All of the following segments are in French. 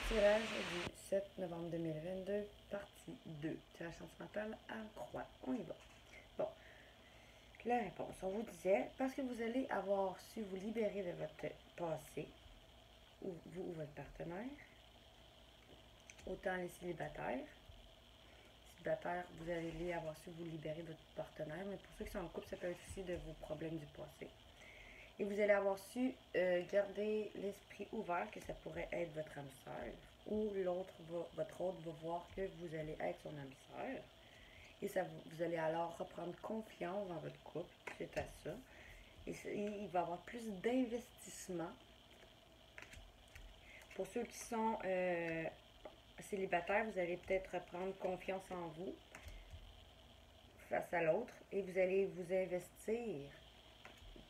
Tirage du 7 novembre 2022, partie 2. Tirage sentimental à croix. On y va. Bon, la réponse. On vous disait, parce que vous allez avoir su vous libérer de votre passé, ou vous ou votre partenaire, autant les célibataires. Célibataires, vous allez avoir su vous libérer de votre partenaire, mais pour ceux qui sont en couple, ça peut être aussi de vos problèmes du passé. Et vous allez avoir su garder l'esprit ouvert que ça pourrait être votre âme sœur, ou votre autre va voir que vous allez être son âme sœur. Et vous allez alors reprendre confiance dans votre couple suite à ça. Et il va y avoir plus d'investissement. Pour ceux qui sont célibataires, vous allez peut-être reprendre confiance en vous face à l'autre et vous allez vous investir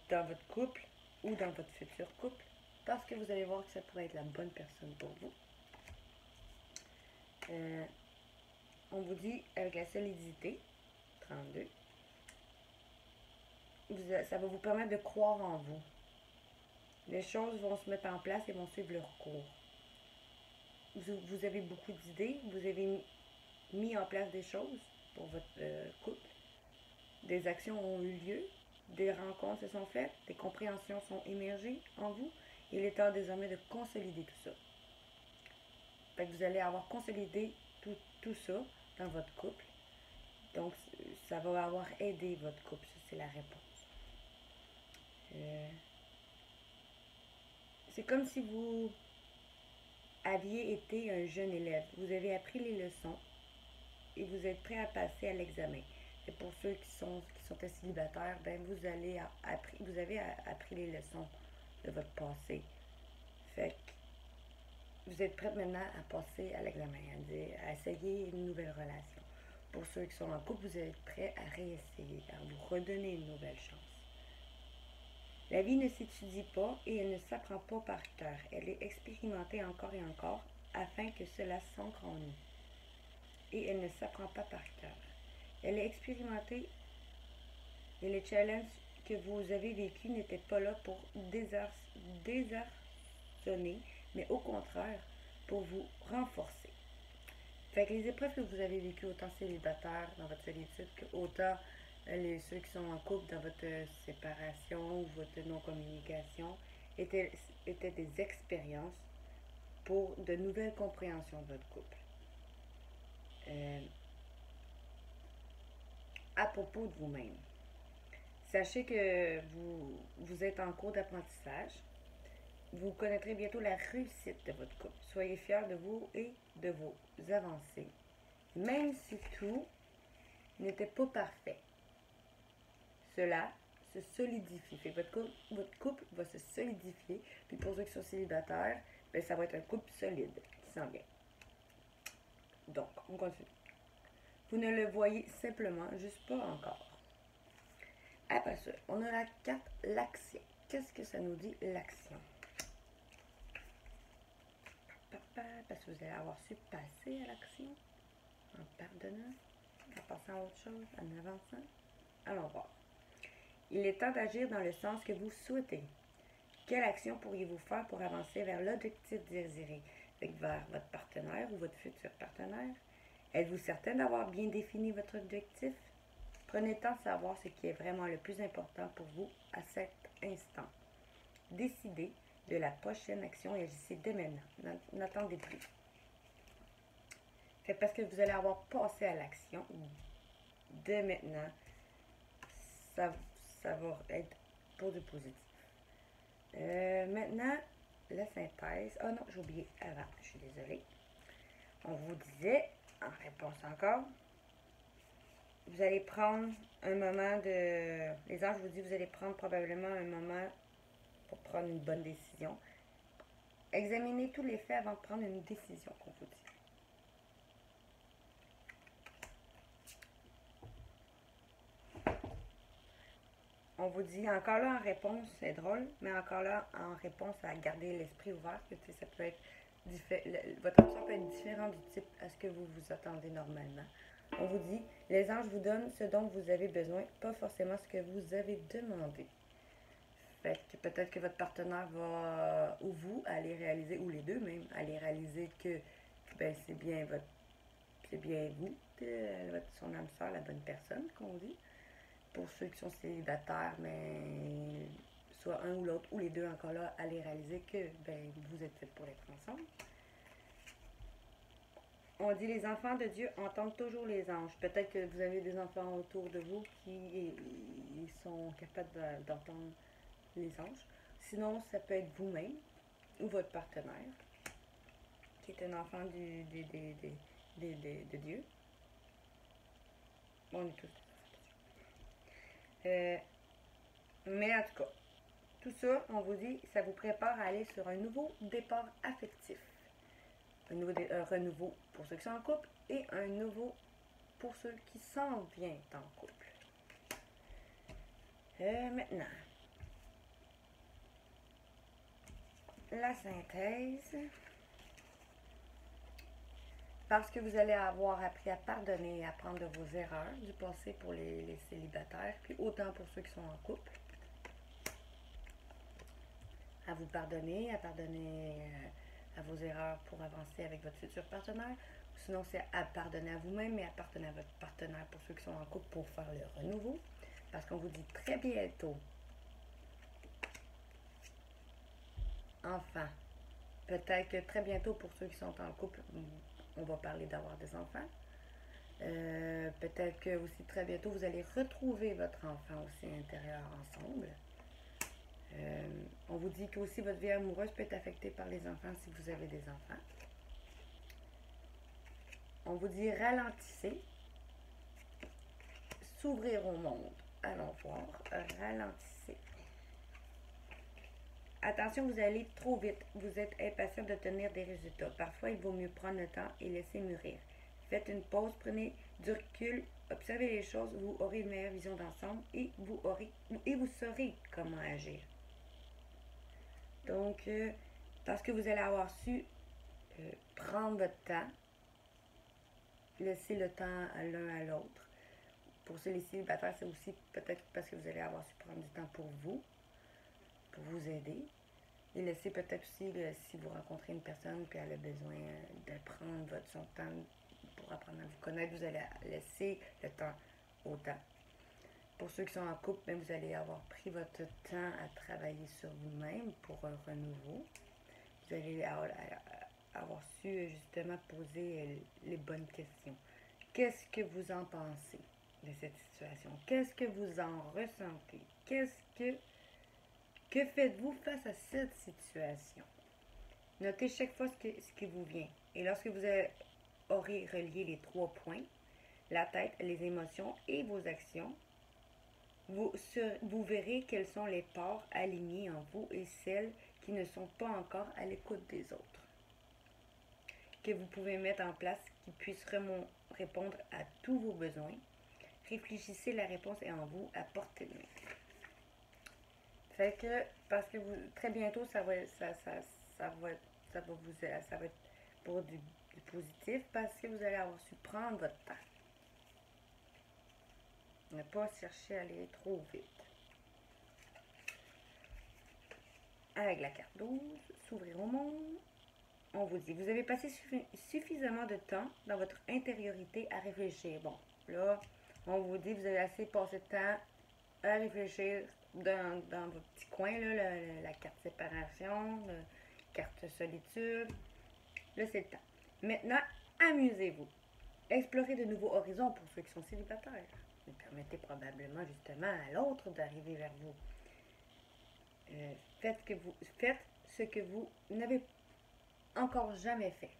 dans votre couple ou dans votre futur couple parce que vous allez voir que ça pourrait être la bonne personne pour vous. On vous dit avec la solidité, 32, ça va vous permettre de croire en vous. Les choses vont se mettre en place et vont suivre leur cours. Vous avez beaucoup d'idées, vous avez mis en place des choses pour votre couple. Des actions ont eu lieu, des rencontres se sont faites, des compréhensions sont émergées en vous. Il est temps désormais de consolider tout ça. Fait que vous allez avoir consolidé tout ça dans votre couple. Donc, ça va avoir aidé votre couple. Ça, c'est la réponse. C'est comme si vous aviez été un jeune élève. Vous avez appris les leçons et vous êtes prêt à passer à l'examen. Et pour ceux qui sont célibataires, ben vous avez appris les leçons de votre passé. Fait que vous êtes prêts maintenant à passer à l'examen, à essayer une nouvelle relation. Pour ceux qui sont en couple, vous êtes prêts à réessayer, à vous redonner une nouvelle chance. La vie ne s'étudie pas et elle ne s'apprend pas par cœur. Elle est expérimentée encore et encore afin que cela s'ancre en nous. Et elle ne s'apprend pas par cœur. Elle est expérimentée et les challenges que vous avez vécus n'étaient pas là pour désarçonner, mais au contraire, pour vous renforcer. Fait que les épreuves que vous avez vécues, autant célibataire dans votre solitude, qu'autant ceux qui sont en couple dans votre séparation ou votre non-communication, étaient des expériences pour de nouvelles compréhensions de votre couple. À propos de vous-même, sachez que vous êtes en cours d'apprentissage. Vous connaîtrez bientôt la réussite de votre couple. Soyez fiers de vous et de vos avancées, même si tout n'était pas parfait. Cela se solidifie. Fait que votre couple va se solidifier. Puis pour ceux qui sont célibataires, ben ça va être un couple solide qui s'en vient. Donc, on continue. Vous ne le voyez simplement juste pas encore. Après ça, on a la carte l'action. Qu'est-ce que ça nous dit, l'action? Parce que vous allez avoir su passer à l'action en pardonnant, en passant à autre chose, en avançant. Allons voir. Il est temps d'agir dans le sens que vous souhaitez. Quelle action pourriez-vous faire pour avancer vers l'objectif désiré, vers votre partenaire ou votre futur partenaire? Êtes-vous certaine d'avoir bien défini votre objectif? Prenez le temps de savoir ce qui est vraiment le plus important pour vous à cet instant. Décidez de la prochaine action et agissez dès maintenant. N'attendez plus. Fait parce que vous allez avoir passé à l'action dès maintenant, ça va être pour du positif. Maintenant, la synthèse. Oh non, j'ai oublié avant, je suis désolée. On vous disait, en réponse encore, vous allez prendre un moment de... Les anges vous disent, vous allez prendre probablement un moment pour prendre une bonne décision. Examinez tous les faits avant de prendre une décision, qu'on vous dit. On vous dit encore là en réponse, c'est drôle, mais encore là en réponse à garder l'esprit ouvert, que ça peut être votre option peut être différente du type à ce que vous vous attendez normalement. On vous dit, les anges vous donnent ce dont vous avez besoin, pas forcément ce que vous avez demandé. Fait que peut-être que votre partenaire va, ou vous, aller réaliser, ou les deux même, aller réaliser que ben, c'est bien vous, son âme sœur, la bonne personne qu'on dit. Pour ceux qui sont célibataires, mais soit un ou l'autre, ou les deux encore là, aller réaliser que ben, vous êtes fait pour être ensemble. On dit les enfants de Dieu entendent toujours les anges. Peut-être que vous avez des enfants autour de vous qui ils sont capables d'entendre les anges. Sinon, ça peut être vous-même ou votre partenaire qui est un enfant de Dieu. On est tous mais en tout cas, tout ça, on vous dit, ça vous prépare à aller sur un nouveau départ affectif. Un renouveau pour ceux qui sont en couple et un nouveau pour ceux qui s'en viennent en couple. Maintenant, la synthèse. Parce que vous allez avoir appris à pardonner et à apprendre de vos erreurs du passé pour les célibataires, puis autant pour ceux qui sont en couple. À vous pardonner, à vos erreurs pour avancer avec votre futur partenaire. Sinon, c'est à pardonner à vous-même et à pardonner à votre partenaire pour ceux qui sont en couple pour faire le renouveau. Parce qu'on vous dit très bientôt, enfin, peut-être que très bientôt pour ceux qui sont en couple, on va parler d'avoir des enfants. Peut-être que aussi très bientôt, vous allez retrouver votre enfant aussi intérieur ensemble. On vous dit que aussi votre vie amoureuse peut être affectée par les enfants si vous avez des enfants. On vous dit ralentissez, s'ouvrir au monde. Allons voir, ralentissez. Attention, vous allez trop vite. Vous êtes impatient d'obtenir des résultats. Parfois, il vaut mieux prendre le temps et laisser mûrir. Faites une pause, prenez du recul, observez les choses, vous aurez une meilleure vision d'ensemble et vous saurez comment agir. Donc, parce que vous allez avoir su prendre votre temps, laisser le temps à l'un à l'autre. Pour ceux les célibataires, c'est aussi peut-être parce que vous allez avoir su prendre du temps pour vous aider. Et laisser peut-être aussi, si vous rencontrez une personne puis elle a besoin de prendre son temps pour apprendre à vous connaître, vous allez laisser le temps au temps. Pour ceux qui sont en couple, ben, vous allez avoir pris votre temps à travailler sur vous-même pour un renouveau. Vous allez avoir su justement poser les bonnes questions. Qu'est-ce que vous en pensez de cette situation? Qu'est-ce que vous en ressentez? Que faites-vous face à cette situation? Notez chaque fois ce qui vous vient. Et lorsque vous aurez relié les 3 points, la tête, les émotions et vos actions, vous verrez quelles sont les parts alignées en vous et celles qui ne sont pas encore à l'écoute des autres. Que vous pouvez mettre en place qui puissent répondre à tous vos besoins. Réfléchissez, la réponse est en vous, à portée de main. Fait que, parce que très bientôt, ça va être pour du positif, parce que vous allez avoir su prendre votre temps. Ne pas chercher à aller trop vite. Avec la carte 12, s'ouvrir au monde, on vous dit, vous avez passé suffisamment de temps dans votre intériorité à réfléchir. Bon, là, on vous dit, vous avez assez passé de temps à réfléchir dans votre petit coin, là, la carte séparation, la carte solitude. Là, c'est le temps. Maintenant, amusez-vous. Explorez de nouveaux horizons pour ceux qui sont célibataires. Vous permettez probablement justement à l'autre d'arriver vers vous. Faites ce que vous n'avez encore jamais fait.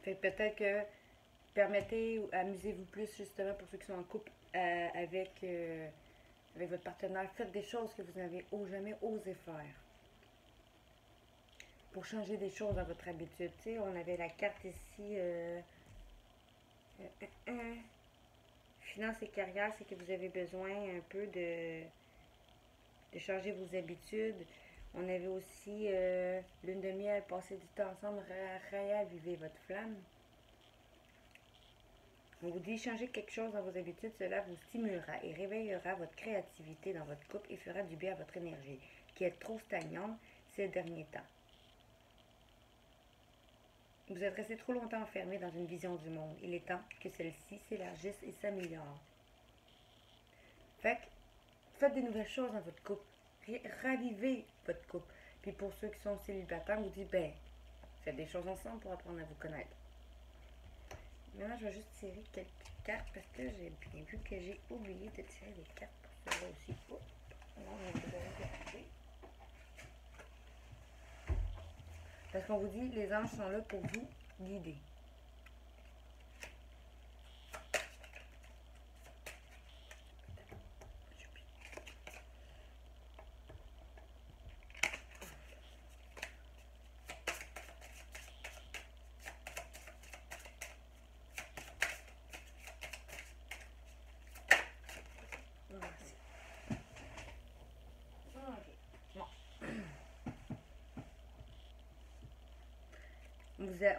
Fait peut-être que permettez ou amusez-vous plus justement pour ceux qui sont en couple avec votre partenaire. Faites des choses que vous n'avez jamais osé faire. Pour changer des choses dans votre habitude. Tu sais, on avait la carte ici. Finance et carrière, c'est que vous avez besoin un peu de changer vos habitudes. On avait aussi lune de miel, passer du temps ensemble, réaviver votre flamme. On vous dit changer quelque chose dans vos habitudes, cela vous stimulera et réveillera votre créativité dans votre couple et fera du bien à votre énergie, qui est trop stagnante ces derniers temps. Vous êtes resté trop longtemps enfermé dans une vision du monde. Il est temps que celle-ci s'élargisse et s'améliore. Fait que, faites des nouvelles choses dans votre couple. Ravivez votre couple. Puis pour ceux qui sont célibataires, on vous dit, ben, faites des choses ensemble pour apprendre à vous connaître. Maintenant, je vais juste tirer quelques cartes parce que j'ai bien vu que j'ai oublié de tirer des cartes pour cela aussi. Oh, parce qu'on vous dit, les anges sont là pour vous guider.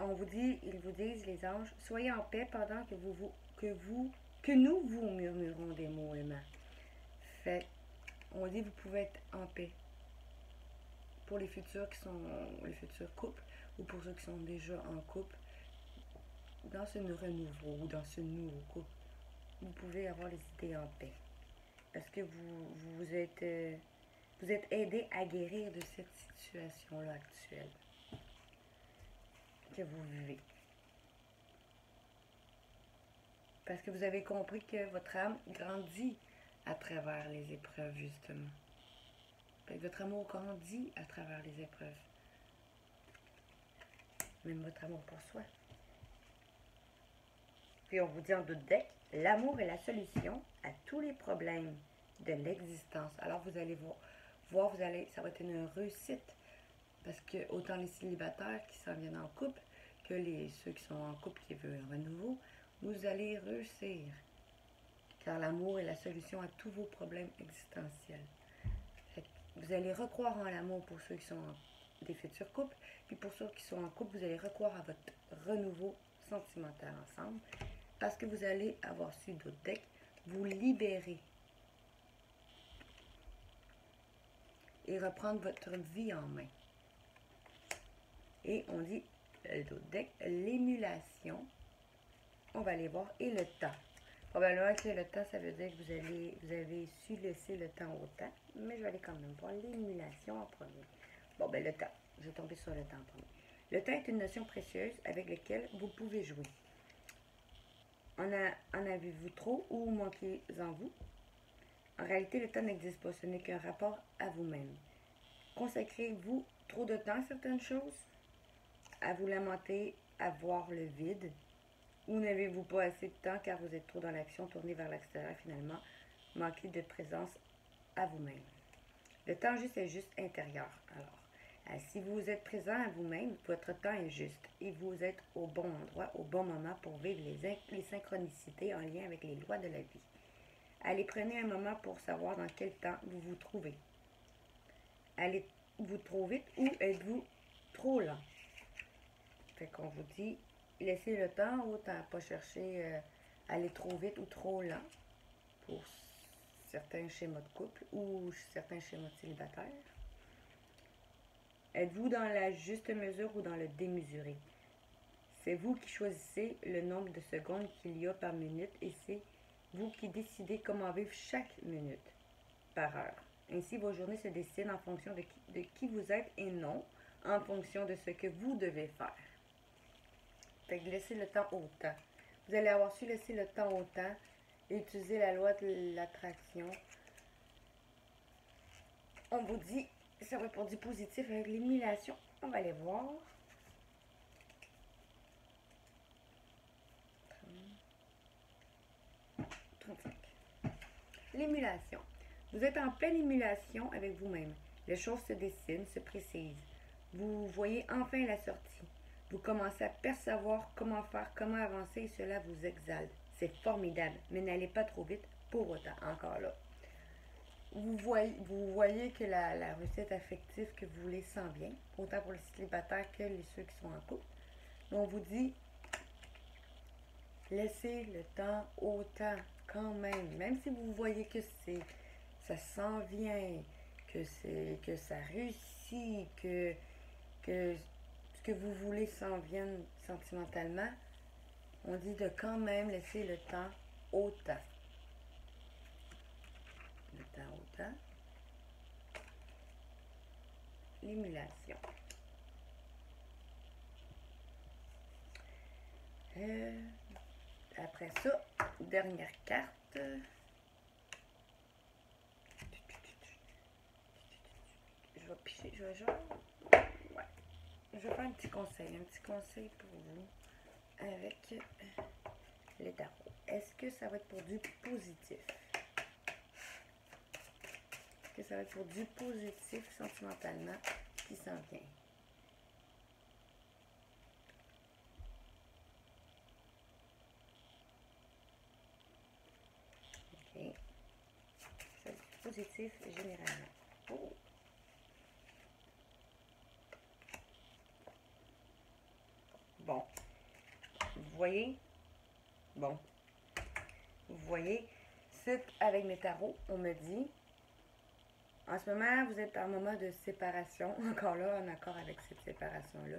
On vous dit, ils vous disent, les anges, soyez en paix pendant que nous vous murmurons des mots aimants. Fait, on dit, vous pouvez être en paix. Pour les futurs couples, ou pour ceux qui sont déjà en couple, dans ce renouveau ou dans ce nouveau couple, vous pouvez avoir les idées en paix. Parce que vous êtes aidé à guérir de cette situation-là actuelle que vous vivez. Parce que vous avez compris que votre âme grandit à travers les épreuves, justement. Fait que votre amour grandit à travers les épreuves. Même votre amour pour soi. Puis on vous dit en d'autres decks, l'amour est la solution à tous les problèmes de l'existence. Alors vous allez voir, ça va être une réussite. Parce que autant les célibataires qui s'en viennent en couple que ceux qui sont en couple qui veulent un renouveau, vous allez réussir. Car l'amour est la solution à tous vos problèmes existentiels. Vous allez recroire en l'amour pour ceux qui sont des futurs couples. Puis pour ceux qui sont en couple, vous allez recroire à votre renouveau sentimental ensemble. Parce que vous allez avoir su d'autres decks, vous libérer. Et reprendre votre vie en main. Et on dit, d'autres decks, l'émulation. On va aller voir. Et le temps. Probablement que le temps, ça veut dire que vous avez su laisser le temps au temps. Mais je vais aller quand même voir l'émulation en premier. Bon, ben le temps. Je vais tomber sur le temps en premier. Le temps est une notion précieuse avec laquelle vous pouvez jouer. En avez-vous trop ou manquez-en vous? En réalité, le temps n'existe pas. Ce n'est qu'un rapport à vous-même. Consacrez-vous trop de temps à certaines choses? À vous lamenter, à voir le vide? Ou n'avez-vous pas assez de temps car vous êtes trop dans l'action, tourné vers l'extérieur finalement, manqué de présence à vous-même? Le temps juste est juste intérieur. Alors, si vous êtes présent à vous-même, votre temps est juste et vous êtes au bon endroit, au bon moment pour vivre les synchronicités en lien avec les lois de la vie. Allez, prenez un moment pour savoir dans quel temps vous vous trouvez. Allez-vous trop vite ou êtes-vous trop lent? Fait qu'on vous dit, laissez le temps, autant pas chercher aller trop vite ou trop lent pour certains schémas de couple ou certains schémas de célibataire. Êtes-vous dans la juste mesure ou dans le démesuré? C'est vous qui choisissez le nombre de secondes qu'il y a par minute et c'est vous qui décidez comment vivre chaque minute par heure. Ainsi, vos journées se dessinent en fonction de qui vous êtes et non en fonction de ce que vous devez faire. Fait que laissez le temps au temps. Vous allez avoir su laisser le temps au temps et utiliser la loi de l'attraction. On vous dit, ça va pour du positif avec l'émulation. On va aller voir. 35. L'émulation. Vous êtes en pleine émulation avec vous-même. Les choses se dessinent, se précisent. Vous voyez enfin la sortie. Vous commencez à percevoir comment faire, comment avancer et cela vous exalte. C'est formidable, mais n'allez pas trop vite pour autant. Encore là. Vous voyez que la recette affective que vous voulez s'en vient, autant pour les célibataires que ceux qui sont en couple. On vous dit, Laissez le temps au temps, quand même. Même si vous voyez que ça s'en vient, que ça réussit, que ce que vous voulez s'en vienne sentimentalement, on dit de quand même laisser le temps au temps. Le temps au temps. L'émulation. Après ça, dernière carte. Je vais picher, je vais genre. Ouais. Je vais faire un petit conseil pour vous avec les tarots. Est-ce que ça va être pour du positif? Est-ce que ça va être pour du positif sentimentalement qui s'en vient? Ok. Ça va être du positif généralement. Oh. Bon. Vous voyez? Bon. Vous voyez? C'est avec mes tarots, on me dit. En ce moment, vous êtes en moment de séparation. Encore là, en accord avec cette séparation-là.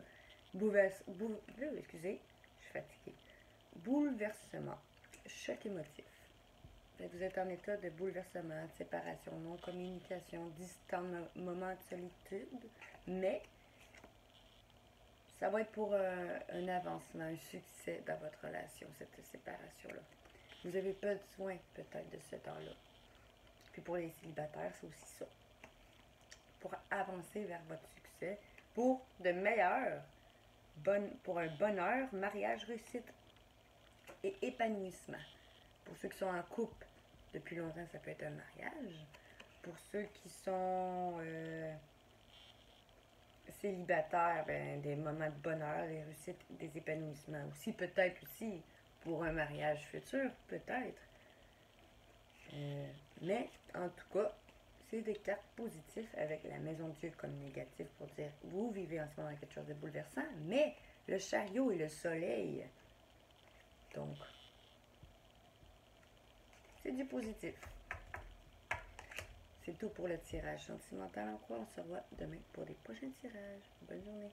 Excusez, je suis fatiguée. Bouleversement. Choc émotif. Vous êtes en état de bouleversement, de séparation, non-communication, distant, moment de solitude. Mais ça va être pour un avancement, un succès dans votre relation, cette séparation-là. Vous avez besoin peut-être de ce temps-là. Puis pour les célibataires, c'est aussi ça. Pour avancer vers votre succès, pour de meilleurs, pour un bonheur, mariage, réussite et épanouissement. Pour ceux qui sont en couple depuis longtemps, ça peut être un mariage. Pour ceux qui sont célibataires, ben, des moments de bonheur, des réussites, des épanouissements aussi. Peut-être aussi pour un mariage futur, peut-être. Mais en tout cas, c'est des cartes positives avec la maison de Dieu comme négative pour dire vous vivez en ce moment quelque chose de bouleversant, mais le chariot et le soleil. Donc, c'est du positif. C'est tout pour le tirage sentimental en quoi. On se revoit demain pour des prochains tirages. Bonne journée.